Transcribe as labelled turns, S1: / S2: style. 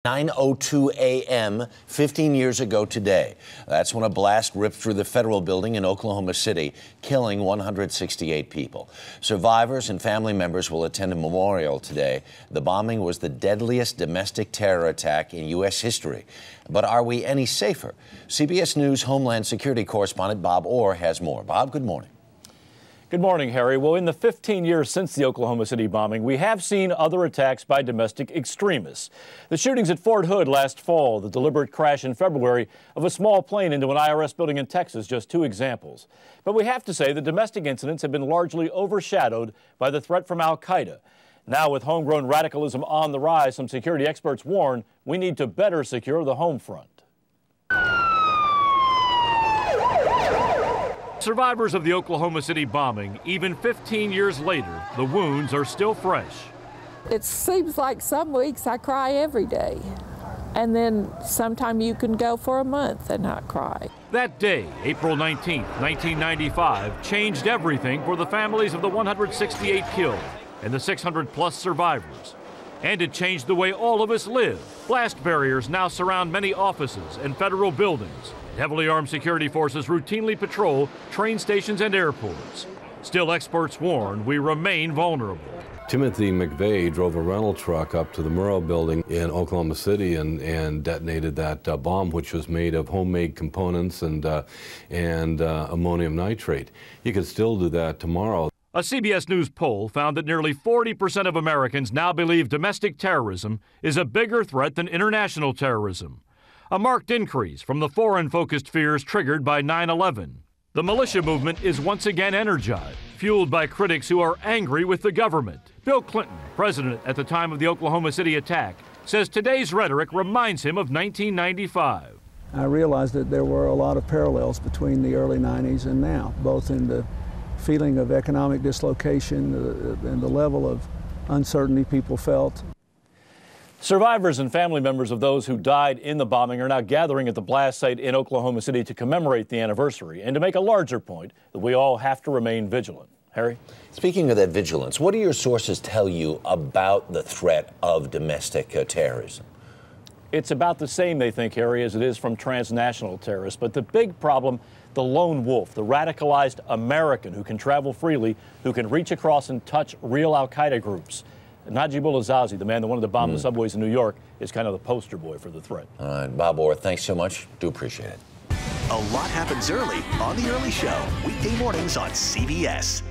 S1: 9:02 a.m. 15 years ago today. That's when a blast ripped through the federal building in Oklahoma City, killing 168 people. Survivors and family members will attend a memorial today. The bombing was the deadliest domestic terror attack in U.S. history. But are we any safer? CBS News Homeland Security correspondent Bob Orr has more. Bob, good morning.
S2: Good morning, Harry. Well, in the 15 years since the Oklahoma City bombing, we have seen other attacks by domestic extremists. The shootings at Fort Hood last fall, the deliberate crash in February of a small plane into an IRS building in Texas, just two examples. But we have to say the domestic incidents have been largely overshadowed by the threat from al-Qaeda. Now, with homegrown radicalism on the rise, some security experts warn we need to better secure the home front. Survivors of the Oklahoma City bombing, even 15 years later, the wounds are still fresh.
S3: It seems like some weeks I cry every day, and then sometime you can go for a month and not cry.
S2: That day, April 19, 1995, changed everything for the families of the 168 killed and the 600-plus survivors. And it changed the way all of us live. Blast barriers now surround many offices and federal buildings. Heavily armed security forces routinely patrol train stations and airports. Still, experts warn we remain vulnerable.
S4: Timothy McVeigh drove a rental truck up to the Murrah building in Oklahoma City and detonated that bomb, which was made of homemade components and ammonium nitrate. You could still do that tomorrow.
S2: A CBS News poll found that nearly 40% of Americans now believe domestic terrorism is a bigger threat than international terrorism. A marked increase from the foreign-focused fears triggered by 9/11. The militia movement is once again energized, fueled by critics who are angry with the government. Bill Clinton, president at the time of the Oklahoma City attack, says today's rhetoric reminds him of 1995.
S5: I realized that there were a lot of parallels between the early 90s and now, both in the feeling of economic dislocation and the level of uncertainty people felt.
S2: Survivors and family members of those who died in the bombing are now gathering at the blast site in Oklahoma City to commemorate the anniversary and to make a larger point that we all have to remain vigilant. Harry?
S1: Speaking of that vigilance, what do your sources tell you about the threat of domestic terrorism?
S2: It's about the same, they think, Harry, as it is from transnational terrorists. But the big problem, the lone wolf, the radicalized American who can travel freely, who can reach across and touch real al-Qaeda groups. Najibullah Zazi, the man that wanted to bomb the subways in New York, is kind of the poster boy for the threat.
S1: All right, Bob Orr, thanks so much. Do appreciate it.
S6: A lot happens early on The Early Show, weekday mornings on CBS.